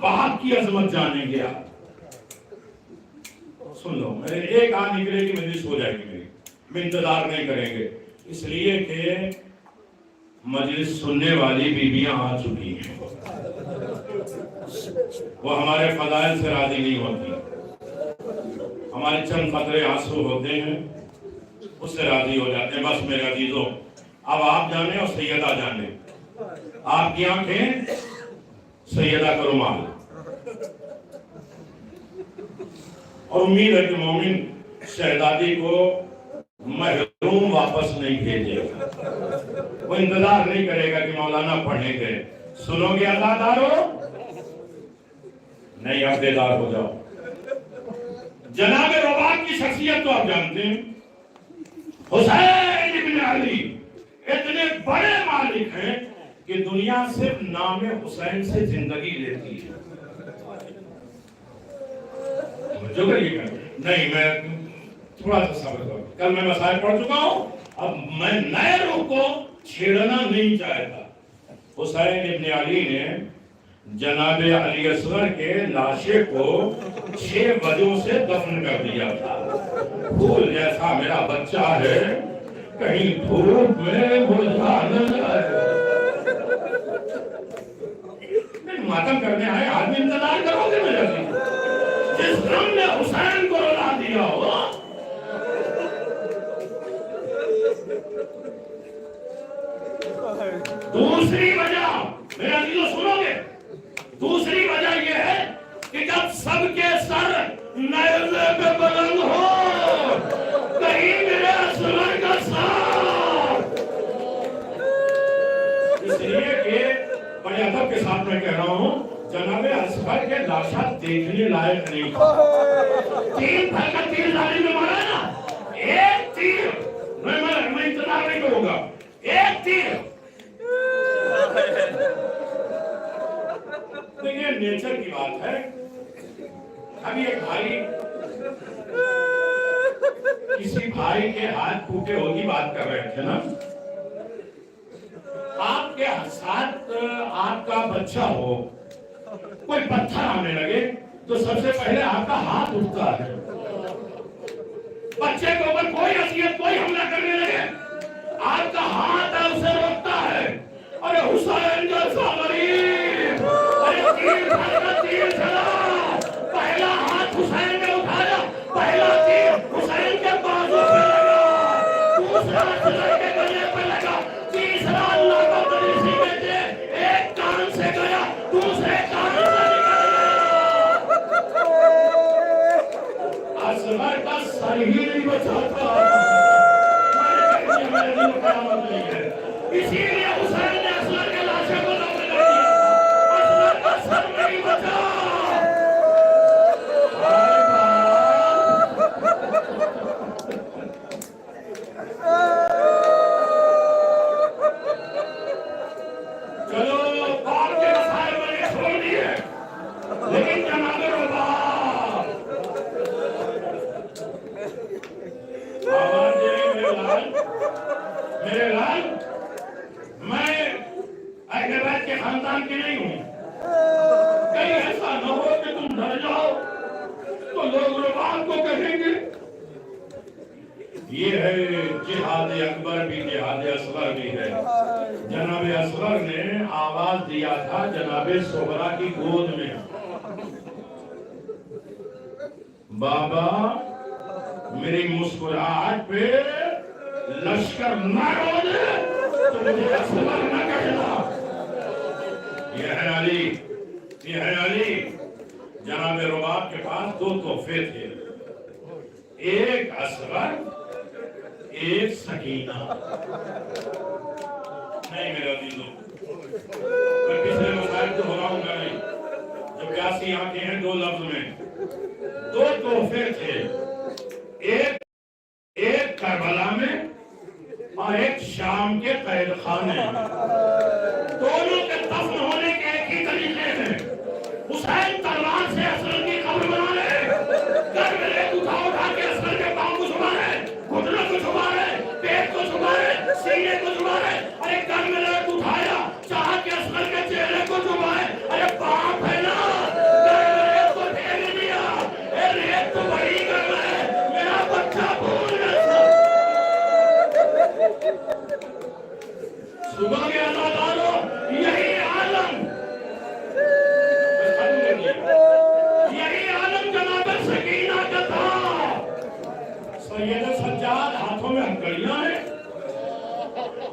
باپ کی عظمت جانیں گے آپ. سن لو, میرے ایک آن نکلے گی مجلس ہو جائے گی میری, میں انتظار نہیں کریں گے, اس لیے کہ مجلس سننے والی بیویاں آ چکی ہیں, وہ ہمارے فضائل سے راضی نہیں ہوتی, ہمارے چند قطرے آنسو ہوتے ہیں اس سے راضی ہو جاتے ہیں. بس میرے عزیزوں, اب آپ جانیں اور سیدہ جانیں, آپ کی آنکھیں سیدہ کا رومال, اور امید ہے کہ مومن شہزادی کو محروم واپس نہیں بھیجے گا, وہ انتظار نہیں کرے گا کہ مولانا پڑھنے کے. سنو گے ازادارو, نہیں اب بیدار ہو جاؤ. جناب رباط کی شخصیت تو آپ جانتے ہیں, حسین ابن علی اتنے بڑے مالک ہیں کہ دنیا صرف نام حسین سے زندگی لیتی ہے. جو کریے گا نہیں, میں تھوڑا سا صبر کرو, کل میں مسائل پڑھ چکا ہوں, اب میں نئے روح کو چھیڑنا نہیں چاہتا. حسین ابن علی نے جناب علی اصغر کے لاشے کو 6 وجہوں سے دفن کر دیا تھا. پھول جیسا میرا بچہ ہے, کہیں دھوپ میں مرجھا نہ جائے. ماتم کرنے آئے آدمی انتظار کرو گے میرے عزیز, جس غم نے حسین کو رلا دیا ہو. دوسری وجہ میرے عزیزوں سنو گے, دوسری وجہ یہ ہے کہ جب سب کے سر نیزے پہ بلند ہو, کہیں میرے اصغر کا ساتھ. اس لیے کہ بڑے ادب کے ساتھ میں کہہ رہا ہوں, جناب اصغر کے لاشا دیکھنے لائق نہیں تھا. 3 پھل کا تیر ظالم میں مارا ہے نا, ایک تیر, میں انتظار نہیں کروں گا, ایک تیر. یہ نیچر کی بات ہے. ابھی ایک بھائی کسی بھائی کے ہاتھ ٹوٹے ہوگی بات کر رہے تھے نا, آپ کے ساتھ آپ کا بچہ ہو, کوئی پتھر آنے لگے تو سب سے پہلے آپ کا ہاتھ اٹھتا ہے. بچے کے اوپر کوئی اذیت, کوئی حملہ کرنے لگے, آپ کا ہاتھ اسے روکتا ہے. ارے حسین جیسا غریب, ارے تیر چلا, پہلا ہاتھ حسین نے اٹھایا, پہلا تیر حسین کے بازو پہ لگا, دوسرا اصغر کے گلے پہ لگا, تیسرا اللہ کا پریسی میں دے, ایک کان سے گیا دوسرے کان سے نکل گیا. اصغر کا سر ہی نہیں بچاتا. اسی لیے حسین نے اصغر کے لاشے کو دفن کر دیا, اصغر کا سر نہیں بچا. چلو باپ کے مسائل میں نے چھوڑ دیے, لیکن جناب رباط آواز دے میرے لال, میرے لال, میں اہل بیت کے خاندان کی نہیں ہوں. کہیں ایسا نہ ہو کہ تم ڈر جاؤ تو لوگ رباط کو کہیں گے یہ ہے جہاد اکبر بھی, جہاد اصغر بھی ہے. جناب اصغر نے آواز دیا تھا جناب صغرا کی گود میں, بابا میری مسکراہٹ پہ لشکر نہ رو دے تو مجھے اصغر نہ کہنا. یہ ہے علی, یہ ہے علی. جناب رباط کے پاس 2 تحفے تھے, ایک اصغر, ایک سکینہ. نہیں میرے عزیزوں, میں پچھلے مسائل تو ہراؤں گا نہیں. جو 82 آنکھیں ہیں 2 لفظ میں, 2 تحفے تھے, ایک کربلا میں اور ایک شام کے قید خانے میں. دونوں کے دفن ہونے کے ایک ہی طریقے ہیں. حسین تلوار سے اصغر کی قبر بنا رہے, کربلے اٹھا کے اصغر کے پاؤں کو چھپا رہے, گھٹنوں کو چھپا رہے, پیٹ کو چھپا رہے, سینے کو چھپا رہے. ارے کربلے اٹھایا, چاہا کہ اصغر کے چہرے کو چھپائے. ارے باپ ہے نا,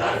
10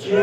6